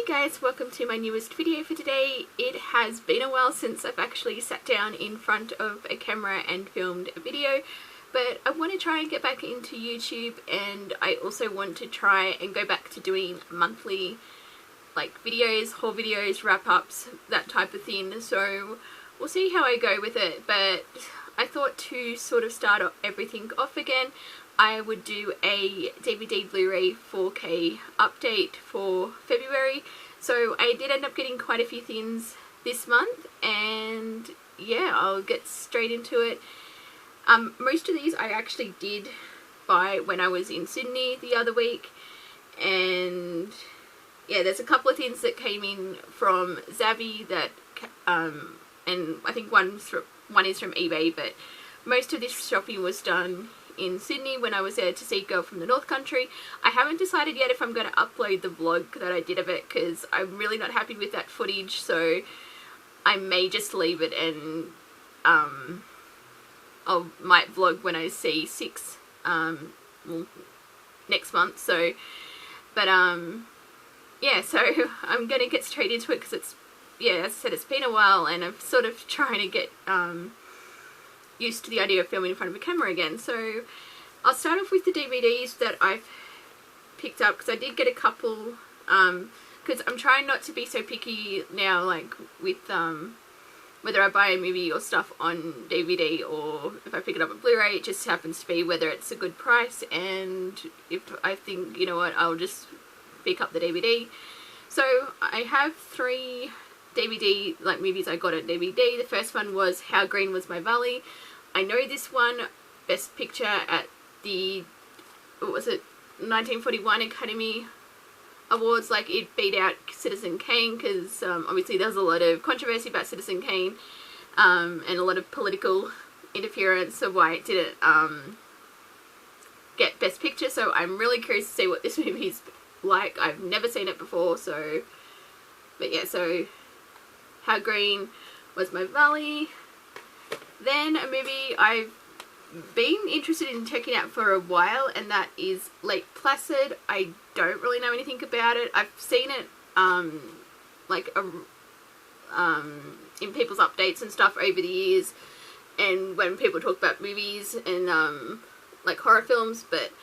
guys, welcome to my newest video for today. It has been a while since I've actually sat down in front of a camera and filmed a video, but I want to try and get back into YouTube, and I also want to try and go back to doing monthly videos, haul videos, wrap-ups, that type of thing. So we'll see how I go with it, but I thought to sort of start everything off again, I would do a DVD Blu-ray 4K update for February. So I did end up getting quite a few things this month, and yeah, I'll get straight into it. Most of these I actually did buy when I was in Sydney the other week, and yeah, there's a couple of things that came in from Zavvi that, and I think one is from eBay, but most of this shopping was done in Sydney when I was there to see Girl from the North Country. I haven't decided yet if I'm going to upload the vlog that I did of it, because I'm really not happy with that footage, so I may just leave it, and I might vlog when I see 6 next month. So but yeah, so I'm going to get straight into it, because it's, yeah, as I said, it's been a while and I'm sort of trying to get used to the idea of filming in front of a camera again. So I'll start off with the DVDs that I've picked up, because I did get a couple, because I'm trying not to be so picky now, like with whether I buy a movie or stuff on DVD or if I pick it up on Blu-ray. It just happens to be whether it's a good price, and if I think, you know what, I'll just pick up the DVD. So I have 3 DVD movies I got on DVD. The first one was How Green Was My Valley. I know this one, Best Picture at the, what was it, 1941 Academy Awards. Like, it beat out Citizen Kane, because obviously there was a lot of controversy about Citizen Kane, and a lot of political interference of why it didn't get Best Picture. So I'm really curious to see what this movie's like. I've never seen it before, so, but yeah, so How Green Was My Valley. Then a movie I've been interested in checking out for a while, and that is Lake Placid. I don't really know anything about it. I've seen it in people's updates and stuff over the years, and when people talk about movies and like horror films, but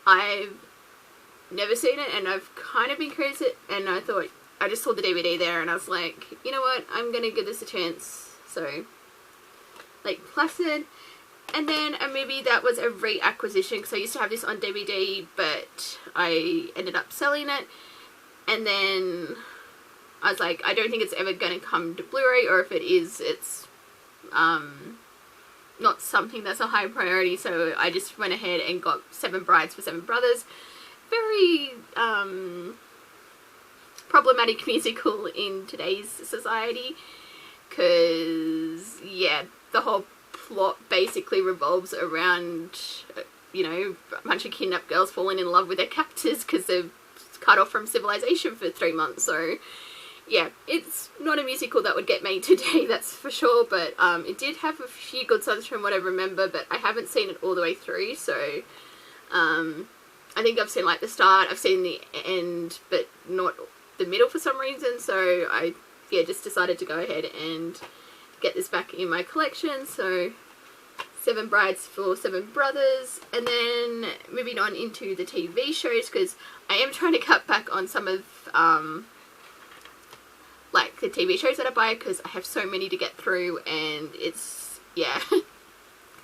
I've never seen it, and I've kind of been curious, and I thought, I just saw the DVD there and I was like, you know what, I'm gonna give this a chance. So Lake Placid. And then a movie that was a reacquisition, because I used to have this on DVD, but I ended up selling it, and then I was like, I don't think it's ever going to come to Blu-ray, or if it is, it's not something that's a high priority. So I just went ahead and got 7 Brides for Seven Brothers. Very problematic musical in today's society, because yeah, the whole plot basically revolves around, you know, a bunch of kidnapped girls falling in love with their captors because they've cut off from civilization for 3 months. So yeah, it's not a musical that would get made today, that's for sure, but it did have a few good songs from what I remember, but I haven't seen it all the way through. So I think I've seen like the start, I've seen the end, but not the middle for some reason. So I, yeah, just decided to go ahead and get this back in my collection. So 7 Brides for Seven Brothers. And then moving on into the TV shows, because I am trying to cut back on some of like the TV shows that I buy, because I have so many to get through, and it's, yeah.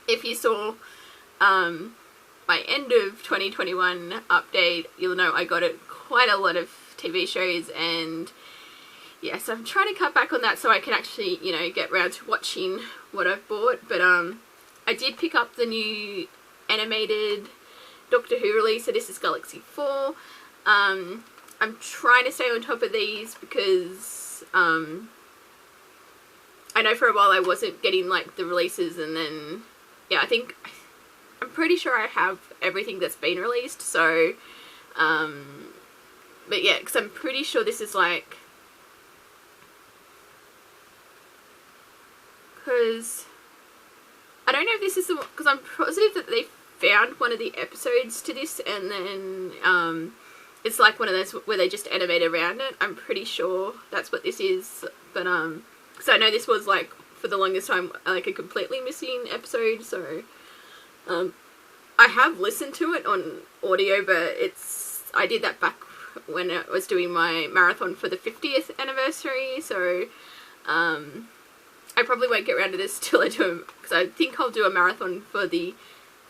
If you saw my end of 2021 update, you'll know I got quite a lot of TV shows, and yeah, so I'm trying to cut back on that so I can actually, you know, get round to watching what I've bought. But I did pick up the new animated Doctor Who release, so this is Galaxy 4. I'm trying to stay on top of these, because I know for a while I wasn't getting like the releases, and then yeah, I'm pretty sure I have everything that's been released. So but yeah, because I'm pretty sure this is like, because I don't know if this is the one, because I'm positive that they found one of the episodes to this, and then it's like one of those where they just animate around it. I'm pretty sure that's what this is. But so I know this was like for the longest time like a completely missing episode. So I have listened to it on audio, but I did that back when I was doing my marathon for the 50th anniversary. So I probably won't get around to this till I do, because I think I'll do a marathon for the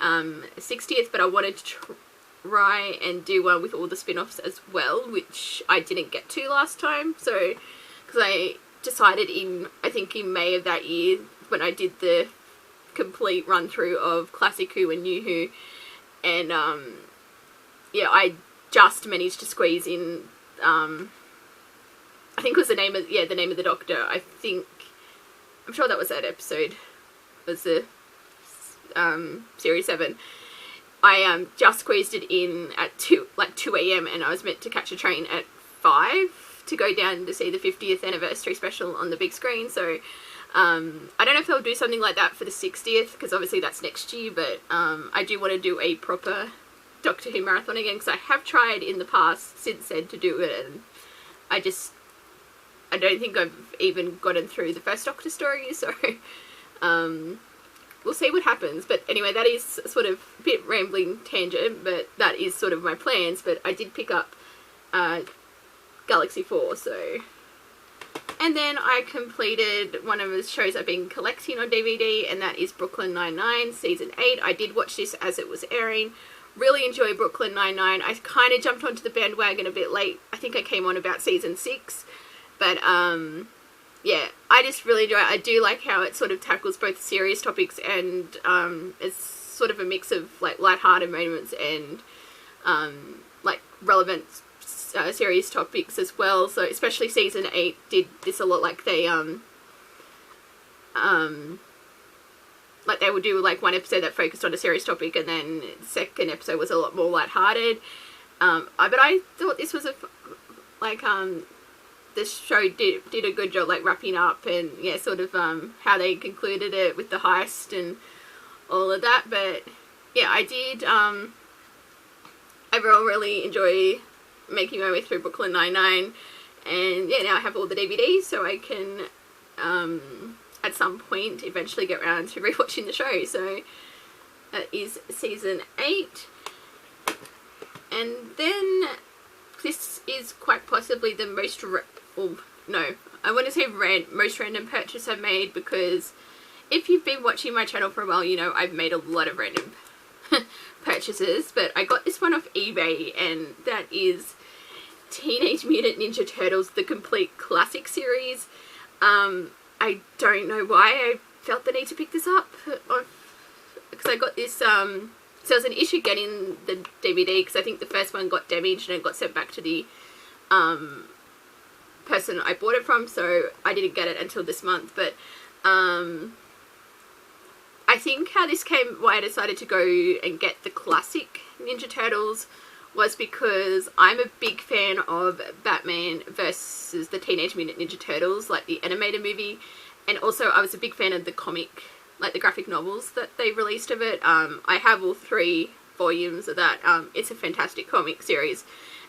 60th, but I wanted to try and do one with all the spin-offs as well, which I didn't get to last time. So, because I decided I think in May of that year, when I did the complete run through of Classic Who and New Who, and yeah, I just managed to squeeze in I think it was the name of the Doctor. I'm sure that was that episode. It was the series 7. I just squeezed it in at 2 a.m. and I was meant to catch a train at 5 to go down to see the 50th anniversary special on the big screen. So I don't know if they'll do something like that for the 60th, because obviously that's next year, but I do want to do a proper Doctor Who marathon again, because I have tried in the past since then to do it, and I don't think I've even gotten through the first Doctor story, so we'll see what happens. But anyway, that is sort of a bit rambling tangent, but that is sort of my plans. But I did pick up Galaxy 4, so... And then I completed one of the shows I've been collecting on DVD, and that is Brooklyn Nine-Nine, Season 8. I did watch this as it was airing. Really enjoy Brooklyn Nine-Nine. I kind of jumped onto the bandwagon a bit late. I think I came on about Season 6. But, yeah, I just really enjoy it. I do like how it sort of tackles both serious topics and it's sort of a mix of, like, lighthearted moments and, like, relevant serious topics as well. So, especially Season 8 did this a lot. Like, they would do, like, one episode that focused on a serious topic, and then the second episode was a lot more lighthearted. But I thought this was this show did a good job, like, wrapping up and, yeah, sort of, how they concluded it with the heist and all of that. But, yeah, I did, overall really enjoy making my way through Brooklyn Nine-Nine, and, yeah, now I have all the DVDs, so I can, at some point, eventually get around to rewatching the show. So, that is Season 8. And then, this is quite possibly the most... I want to say most random purchase I've made, because if you've been watching my channel for a while, you know I've made a lot of random purchases, but I got this one off eBay, and that is Teenage Mutant Ninja Turtles, the complete classic series. I don't know why I felt the need to pick this up, because I got this, so it was an issue getting the DVD, because I think the first one got damaged and it got sent back to the person I bought it from, so I didn't get it until this month. But I think how this came, why I decided to go and get the classic Ninja Turtles, was because I'm a big fan of Batman versus the Teenage Mutant Ninja Turtles, like the animated movie, and also I was a big fan of the comic, like the graphic novels that they released of it. I have all 3 volumes of that. It's a fantastic comic series,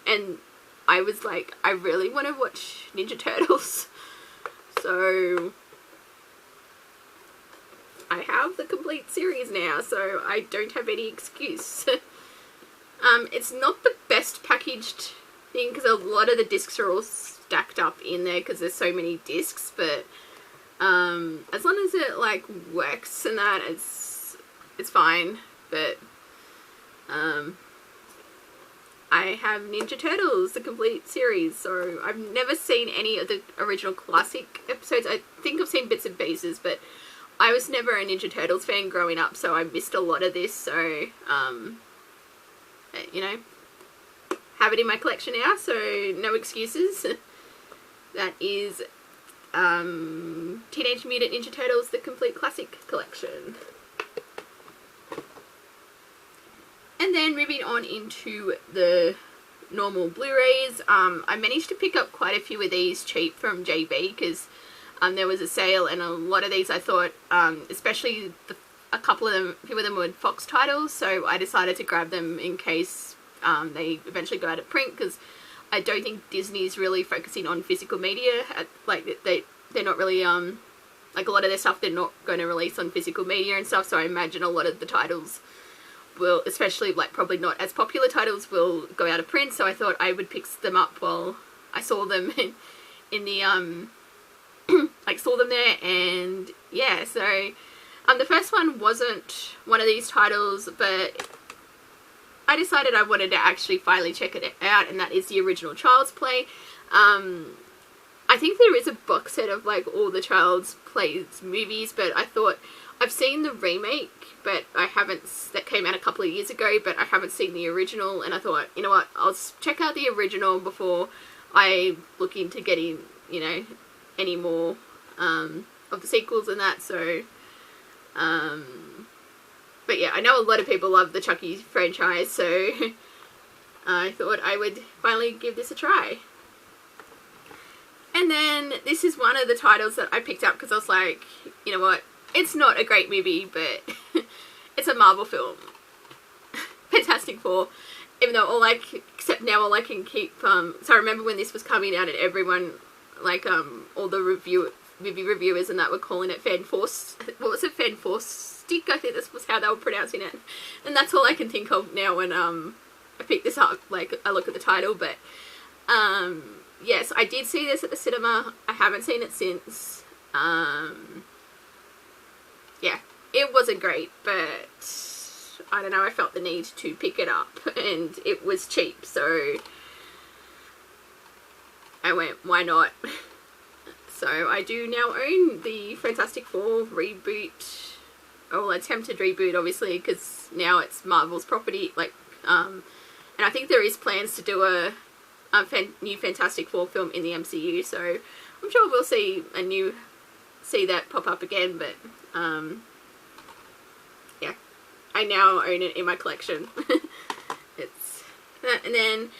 and I was like, I really want to watch Ninja Turtles, so I have the complete series now, so I don't have any excuse. It's not the best packaged thing, because a lot of the discs are all stacked up in there because there's so many discs, but as long as it, like, works and that, it's fine. But I have Ninja Turtles, the complete series, so I've never seen any of the original classic episodes. I think I've seen bits and pieces, but I was never a Ninja Turtles fan growing up, so I missed a lot of this, so, you know, have it in my collection now, so no excuses. That is Teenage Mutant Ninja Turtles, the complete classic collection. And then moving on into the normal Blu-rays, I managed to pick up quite a few of these cheap from JB, because there was a sale, and a lot of these I thought, especially a few of them were Fox titles, so I decided to grab them in case they eventually go out of print, because I don't think Disney's really focusing on physical media. They're not really like a lot of their stuff they're not going to release on physical media and stuff, so I imagine a lot of the titles will, especially like probably not as popular titles, will go out of print. So I thought I would pick them up while I saw them in the like saw them there. And yeah, so the first one wasn't one of these titles, but I decided I wanted to actually finally check it out, and that is the original Child's Play. I think there is a box set of like all the Child's Plays movies, but I thought, I've seen the remake, but I haven't, that came out a couple of years ago, but I haven't seen the original, and I thought, you know what, I'll check out the original before I look into getting, you know, any more of the sequels and that. So but yeah, I know a lot of people love the Chucky franchise, so I thought I would finally give this a try. And then this is one of the titles that I picked up because I was like, you know what, it's not a great movie, but it's a Marvel film. Fantastic Four. Even though except now all I can keep, so I remember when this was coming out and everyone, like, all the movie reviewers and that were calling it what was it, Fanforstic? I think this was how they were pronouncing it. And that's all I can think of now when, I pick this up, like, I look at the title, but, yes, I did see this at the cinema. I haven't seen it since. Yeah, it wasn't great, but I don't know, I felt the need to pick it up, and it was cheap, so I went, why not? So I do now own the Fantastic Four reboot, well, attempted reboot, obviously, because now it's Marvel's property, like, and I think there is plans to do a new Fantastic Four film in the MCU, so I'm sure we'll see that pop up again, but yeah, I now own it in my collection. It's that, and then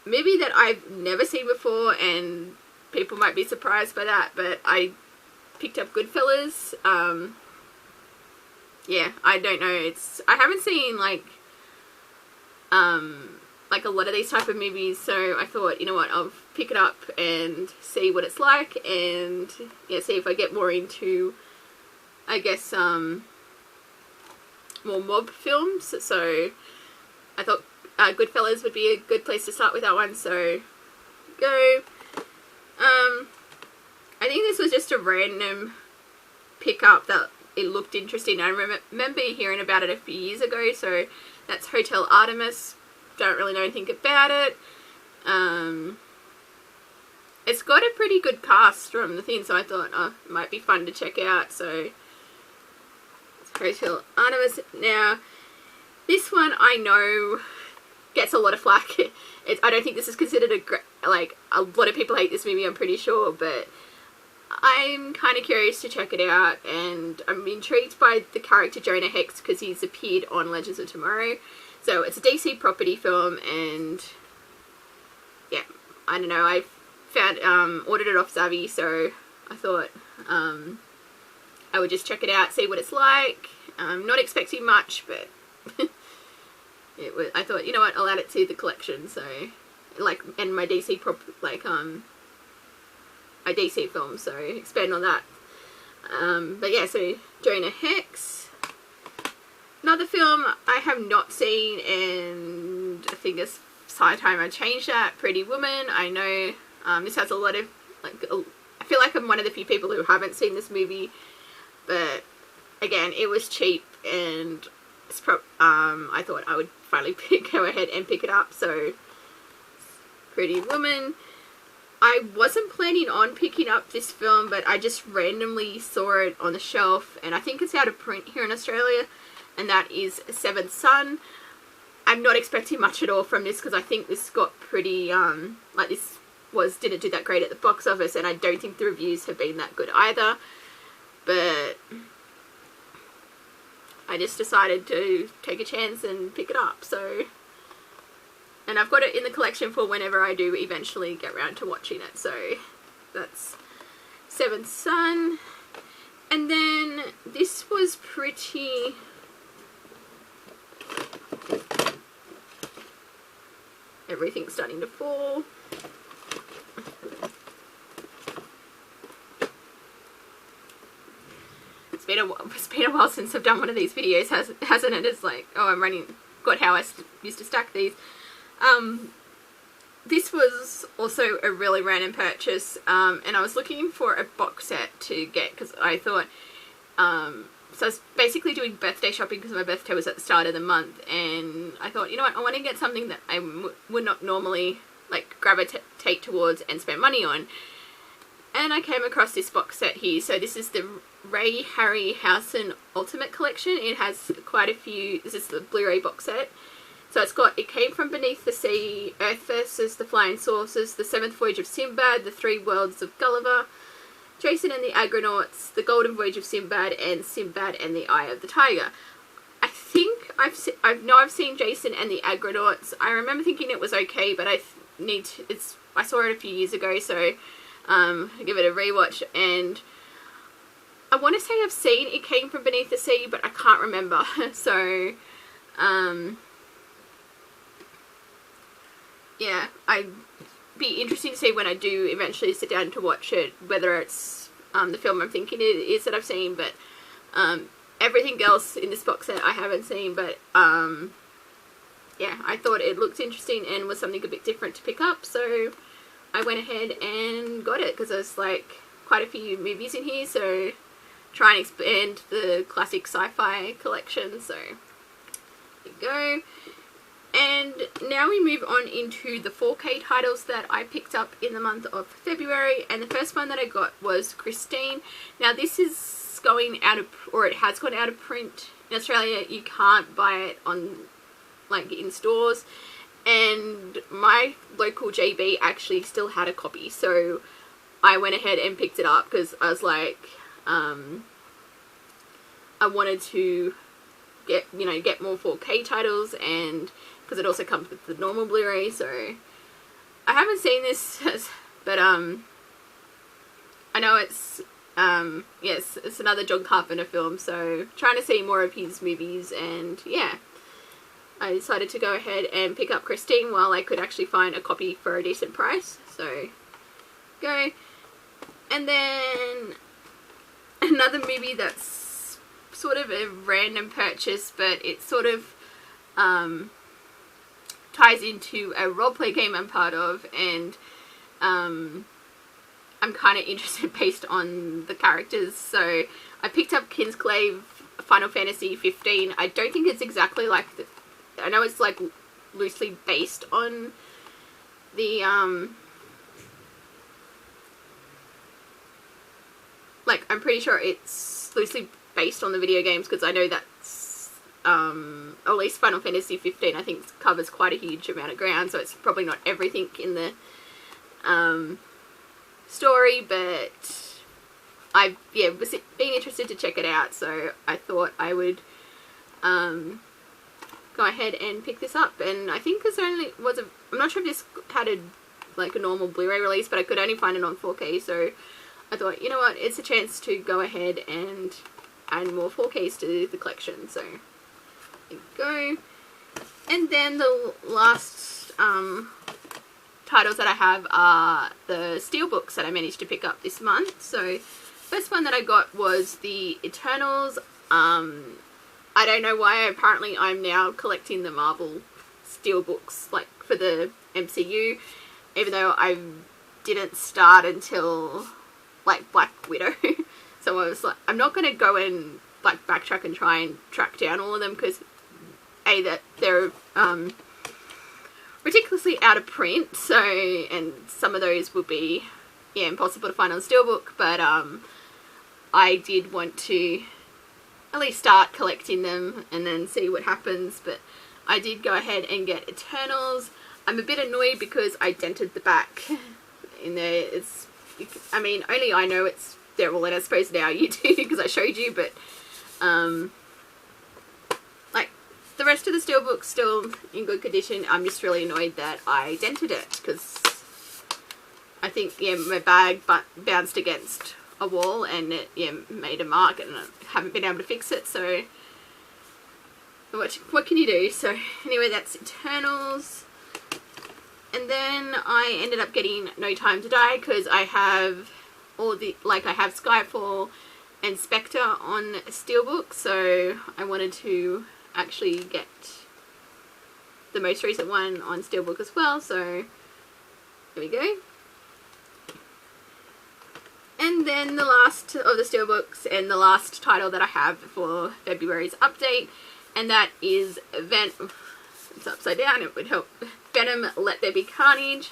movie that I've never seen before, and people might be surprised by that, but I picked up Goodfellas. Yeah, I don't know, I haven't seen like a lot of these type of movies, so I thought, you know what, I'll pick it up and see what it's like, and yeah, see if I get more into, I guess, more mob films. So I thought Goodfellas would be a good place to start with that one, so go. I think this was just a random pickup that it looked interesting. I remember hearing about it a few years ago, so that's Hotel Artemis. Don't really know anything about it. It's got a pretty good cast from the thing, so I thought, oh, it might be fun to check out. So it's Hotel Artemis. Now, this one I know gets a lot of flack. I don't think this is considered a lot of people hate this movie, I'm pretty sure, but I'm kind of curious to check it out, and I'm intrigued by the character Jonah Hex because he's appeared on Legends of Tomorrow. So it's a DC property film, and yeah, I don't know, I found, ordered it off Zavvi, so I thought I would just check it out, see what it's like. I'm not expecting much, but I thought, you know what, I'll add it to the collection, so, like, and my DC my DC film, so expand on that. But yeah, so Jonah Hex. Another film I have not seen, and I think it's high time I changed that, Pretty Woman. I know this has a lot of, like, I feel like I'm one of the few people who haven't seen this movie, but again, it was cheap, and it's I thought I would finally go ahead and pick it up, so Pretty Woman. I wasn't planning on picking up this film, but I just randomly saw it on the shelf, and I think it's out of print here in Australia, and that is Seventh Son. I'm not expecting much at all from this, because I think this got pretty, like, this didn't do that great at the box office, and I don't think the reviews have been that good either, but I just decided to take a chance and pick it up, so, and I've got it in the collection for whenever I do eventually get around to watching it, so that's Seventh Son. And then this was pretty, everything's starting to fall. It's been a while since I've done one of these videos, hasn't it? It's like, oh, I'm running, got how I used to stack these. This was also a really random purchase, and I was looking for a box set to get because I thought, so I was basically doing birthday shopping because my birthday was at the start of the month, and I thought, you know what, I want to get something that I would not normally like gravitate towards and spend money on. And I came across this box set here. So this is the Ray Harryhausen Ultimate Collection. It has quite a few. This is the Bluray box set. So it's got It Came From Beneath the Sea, Earth versus the Flying Saucers, The Seventh Voyage of Sinbad, The Three Worlds of Gulliver, Jason and the Argonauts, The Golden Voyage of Sinbad, and Sinbad and the Eye of the Tiger. I think I've seen Jason and the Argonauts. I remember thinking it was okay, but I saw it a few years ago, so give it a rewatch. And I want to say I've seen It Came From Beneath the Sea, but I can't remember. So yeah, I'd be interesting to see when I do eventually sit down to watch it, whether it's the film I'm thinking it is that I've seen, but everything else in this box set I haven't seen, but yeah, I thought it looked interesting and was something a bit different to pick up, so I went ahead and got it because there's like quite a few movies in here, so try and expand the classic sci-fi collection, so there you go. And now we move on into the 4K titles that I picked up in the month of February, and the first one that I got was Christine. Now this is going out of, or it has gone out of print in Australia. You can't buy it on, like, in stores, and my local JB actually still had a copy, so I went ahead and picked it up because I was like, I wanted to get more 4K titles, and because it also comes with the normal Blu-ray. So I haven't seen this, but I know it's yes, it's another John Carpenter film, so trying to see more of his movies, and yeah, I decided to go ahead and pick up Christine while I could actually find a copy for a decent price. So go. And then another movie that's sort of a random purchase, but it sort of ties into a roleplay game I'm part of, and I'm kind of interested based on the characters. So I picked up Kinsclave Final Fantasy 15. I don't think it's exactly like I know it's like loosely based on the like, I'm pretty sure it's loosely based on the video games, because I know that's or at least Final Fantasy 15 I think covers quite a huge amount of ground, so it's probably not everything in the story, but I was being interested to check it out, so I thought I would go ahead and pick this up. And I think this only was I'm not sure if this had a normal Blu-ray release, but I could only find it on 4K, so I thought, you know what, it's a chance to go ahead and add more 4Ks to the collection. So there you go. And then the last titles that I have are the steelbooks that I managed to pick up this month. So first one that I got was the Eternals. I don't know why, apparently I'm now collecting the Marvel steelbooks, like, for the MCU, even though I didn't start until like Black Widow. So I was like, I'm not going to go and like backtrack and try and track down all of them, because A, that they're ridiculously out of print, so, and some of those would be impossible to find on steelbook, but I did want to at least start collecting them and then see what happens. But I did go ahead and get Eternals. I'm a bit annoyed because I dented the back in there. It's, I mean, only I know it's there, well, and I suppose now you do because I showed you, but like, the rest of the steelbook's still in good condition. I'm just really annoyed that I dented it, because I think, my bag bounced against a wall and it made a mark, and I haven't been able to fix it, so what can you do? So anyway, that's Eternals. And then I ended up getting No Time to Die because I have all the, like, I have Skyfall and Spectre on Steelbook, so I wanted to actually get the most recent one on Steelbook as well, so there we go. And then the last of the Steelbooks and the last title that I have for February's update, and that is it's upside down, it would help, Venom Let There Be Carnage.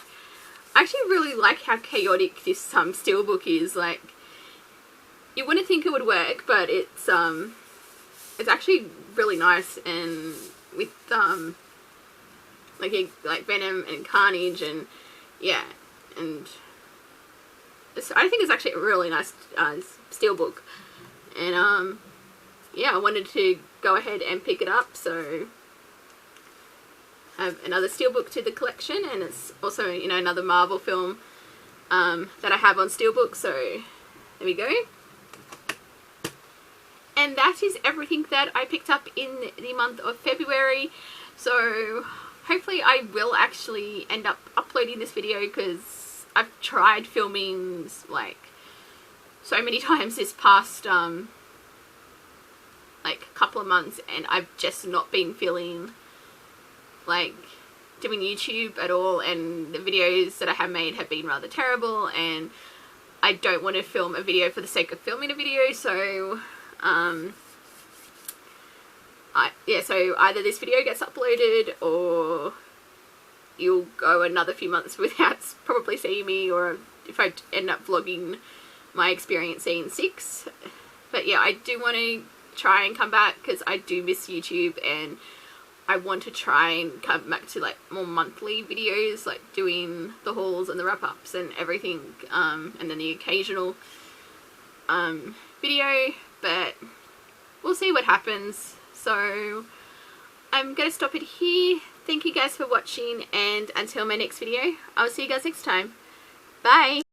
I actually really like how chaotic this Steelbook is. Like, you wouldn't think it would work, but it's actually really nice, and with like Venom and Carnage, and yeah, and I think it's actually a really nice Steelbook, and yeah, I wanted to go ahead and pick it up, so I have another Steelbook to the collection, and it's also, you know, another Marvel film that I have on Steelbook, so there we go. And that is everything that I picked up in the month of February, so hopefully I will actually end up uploading this video, because I've tried filming like so many times this past like couple of months, and I've just not been feeling like doing YouTube at all, and the videos that I have made have been rather terrible, and I don't want to film a video for the sake of filming a video, so so either this video gets uploaded, or you'll go another few months without probably seeing me, or if I end up vlogging my experience seeing 6. But yeah, I do want to try and come back, because I do miss YouTube, and I want to try and come back to like more monthly videos, like doing the hauls and the wrap-ups and everything, and then the occasional video, but we'll see what happens. So I'm going to stop it here. Thank you guys for watching, and until my next video, I'll see you guys next time. Bye!